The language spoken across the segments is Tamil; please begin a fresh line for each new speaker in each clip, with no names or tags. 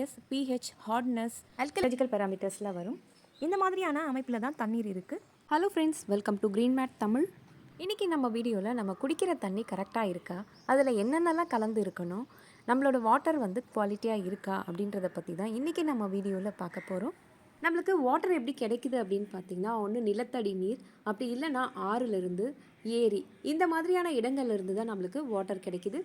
டிடிஎஸ், பிஹெச், ஹார்ட்னஸ், ஆல்கலாஜிக்கல் பேராமீட்டர்ஸ்லாம் வரும். இந்த மாதிரியான அமைப்பில் தான் தண்ணீர் இருக்குது. Hello friends, welcome to green mate Tamil. இன்றைக்கி நம்ம வீடியோவில் நம்ம குடிக்கிற தண்ணி கரெக்டாக இருக்கா, அதில் என்னென்னலாம் கலந்து இருக்கணும், நம்மளோட வாட்டர் குவாலிட்டியாக இருக்கா அப்படின்றத பற்றி தான் இன்றைக்கி நம்ம வீடியோவில் பார்க்க போகிறோம். நம்மளுக்கு வாட்டர் எப்படி கிடைக்குது அப்படின்னு பார்த்திங்கன்னா, ஒன்று நிலத்தடி நீர், அப்படி இல்லைன்னா ஆறுலேருந்து, ஏரி, இந்த மாதிரியான இடங்கள்லேருந்து தான் நம்மளுக்கு வாட்டர் கிடைக்குது.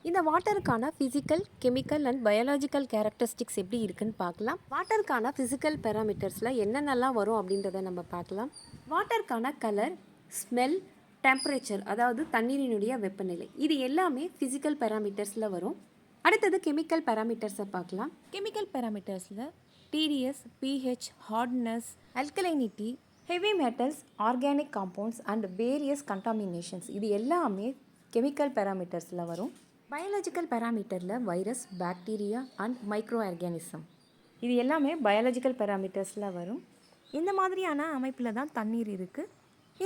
இந்த வாட்டருக்கான physical, chemical and biological characteristics எப்படி இருக்குன்னு பார்க்கலாம். வாட்டருக்கான ஃபிசிக்கல் பேராமீட்டர்ஸில் என்னென்னலாம் வரும் அப்படின்றத நம்ம பார்க்கலாம். வாட்டருக்கான கலர், ஸ்மெல், டெம்பரேச்சர், அதாவது தண்ணீரினுடைய வெப்பநிலை, இது எல்லாமே ஃபிசிக்கல் பேராமீட்டர்ஸில் வரும். அடுத்தது கெமிக்கல் பேராமீட்டர்ஸை பார்க்கலாம். கெமிக்கல் பேராமீட்டர்ஸில் TDS, pH, hardness, alkalinity, heavy metals, organic compounds and various contaminations, இது எல்லாமே கெமிக்கல் பேராமீட்டர்ஸில் வரும். பயாலஜிக்கல் பேராமீட்டரில் virus, bacteria and microorganism, இது எல்லாமே பயாலஜிக்கல் பேராமீட்டர்ஸில் வரும். இந்த மாதிரியான அமைப்பில் தான் தண்ணீர் இருக்குது.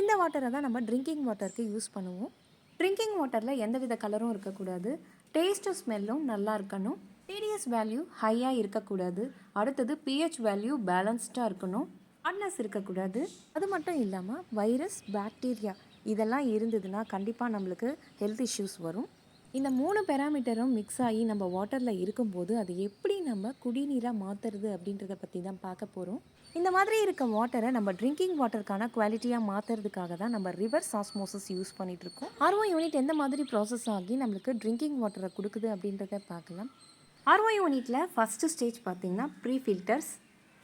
இந்த வாட்டரை தான் நம்ம ட்ரிங்கிங் வாட்டருக்கு யூஸ் பண்ணுவோம். ட்ரிங்கிங் வாட்டரில் எந்தவித கலரும் இருக்கக்கூடாது, டேஸ்ட்டும் ஸ்மெல்லும் நல்லா இருக்கணும், டிடிஎஸ் வேல்யூ ஹையாக இருக்கக்கூடாது, அடுத்தது பிஹெச் வேல்யூ பேலன்ஸ்டாக இருக்கணும், ஹார்ட்னஸ் இருக்கக்கூடாது. அது மட்டும் இல்லாமல் வைரஸ், பாக்டீரியா இதெல்லாம் இருந்ததுன்னா கண்டிப்பாக நம்மளுக்கு ஹெல்த் இஷ்யூஸ் வரும். இந்த 3 பேராமீட்டரும் மிக்ஸ் ஆகி நம்ம வாட்டரில் இருக்கும்போது அது எப்படி நம்ம குடிநீராக மாற்றுறது அப்படின்றத பற்றி தான் பார்க்க போகிறோம். இந்த மாதிரி இருக்க வாட்டரை நம்ம ட்ரிங்கிங் வாட்டருக்கான குவாலிட்டியாக மாற்றுறதுக்காக தான் நம்ம ரிவர்ஸ் ஆஸ்மோசிஸ் யூஸ் பண்ணிகிட்ருக்கோம். ஆர்ஓ யூனிட் எந்த மாதிரி ப்ராசஸ் ஆகி நம்மளுக்கு ட்ரிங்கிங் வாட்டரை கொடுக்குது அப்படின்றத பார்க்கலாம். ஆர்ஓ யூனிட்டில் ஃபஸ்ட்டு ஸ்டேஜ் பார்த்திங்கன்னா ப்ரீ ஃபில்டர்ஸ்.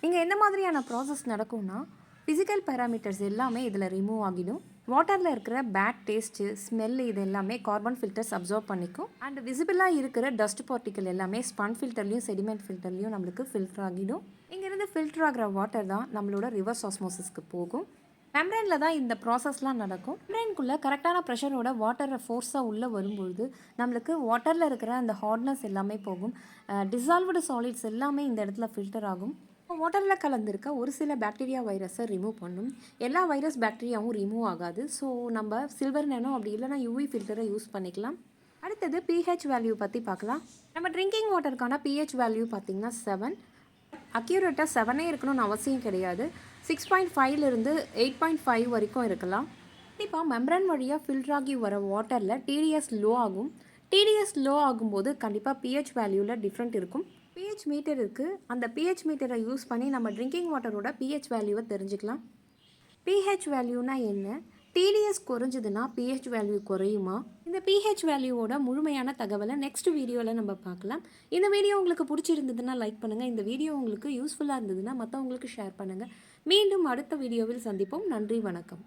இங்கே எந்த மாதிரியான ப்ராசஸ் நடக்கும்னா, ஃபிசிக்கல் பேராமீட்டர்ஸ் எல்லாமே இதில் ரிமூவ் ஆகிடும். வாட்டரில் இருக்கிற பேட் டேஸ்ட்டு, ஸ்மெல்லு, இது எல்லாமே கார்பன் ஃபில்டர்ஸ் அப்சர்வ் பண்ணிக்கும். அண்ட் விசிபிளாக இருக்கிற டஸ்ட் பார்ட்டிக்கல் எல்லாமே ஸ்பன் ஃபில்டர்லையும் செடிமெண்ட் ஃபில்டர்லையும் நம்மளுக்கு ஃபில்டர் ஆகிடும். இங்கேருந்து ஃபில்டர் ஆகிற வாட்டர் தான் நம்மளோட ரிவர்ஸ் ஆஸ்மோசிஸ்க்கு போகும். மெம்ப்ரைனில் தான் இந்த ப்ராசஸ்லாம் நடக்கும். மெம்ப்ரைனுக்குள்ளே கரெக்டான ப்ரெஷரோட வாட்டரை ஃபோர்ஸாக உள்ளே வரும்பொழுது நம்மளுக்கு வாட்டரில் இருக்கிற அந்த ஹார்ட்னஸ் எல்லாமே போகும். டிசால்வ்டு சாலிட்ஸ் எல்லாமே இந்த இடத்துல ஃபில்டர் ஆகும். வாட்டரில் கலந்துருக்க ஒரு சில பாக்டீரியா வைரஸை ரிமூவ் பண்ணும். எல்லா வைரஸ் பாக்டீரியாவும் ரிமூவ் ஆகாது. ஸோ நம்ம சில்வர் நேனோ அப்படி இல்லைனா யூவி ஃபில்டரை யூஸ் பண்ணிக்கலாம். அடுத்தது பிஹெச் வேல்யூ பற்றி பார்க்கலாம். நம்ம ட்ரிங்கிங் வாட்டருக்கான பிஹெச் வேல்யூ பார்த்திங்கன்னா 7. அக்யூரேட்டாக 7 இருக்கணும்னு அவசியம் கிடையாது. 6.5லேருந்து 8.5 வரைக்கும் இருக்கலாம். கண்டிப்பாக மெம்ப்ரைன் வழியாக ஃபில்டர் ஆகி வர வாட்டரில் டிடிஎஸ் லோ ஆகும். டிடிஎஸ் லோ ஆகும்போது கண்டிப்பாக பிஹெச் வேல்யூவில் டிஃப்ரெண்ட் இருக்கும். பிஹெச் மீட்டர் இருக்குது. அந்த பிஹெச் மீட்டரை யூஸ் பண்ணி நம்ம ட்ரிங்கிங் வாட்டரோட பிஹெச் வேல்யூவை தெரிஞ்சுக்கலாம். பிஹெச் வேல்யூனா என்ன, டிடிஎஸ் குறைஞ்சதுன்னா பிஹெச் வேல்யூ குறையுமா, இந்த பிஹெச் வேல்யூவோட முழுமையான தகவலை நெக்ஸ்ட் வீடியோவில் நம்ம பார்க்கலாம். இந்த வீடியோ உங்களுக்கு பிடிச்சிருந்ததுன்னா லைக் பண்ணுங்கள். இந்த வீடியோ உங்களுக்கு யூஸ்ஃபுல்லாக இருந்ததுன்னா மற்றவங்களுக்கு ஷேர் பண்ணுங்கள். மீண்டும் அடுத்த வீடியோவில் சந்திப்போம். நன்றி, வணக்கம்.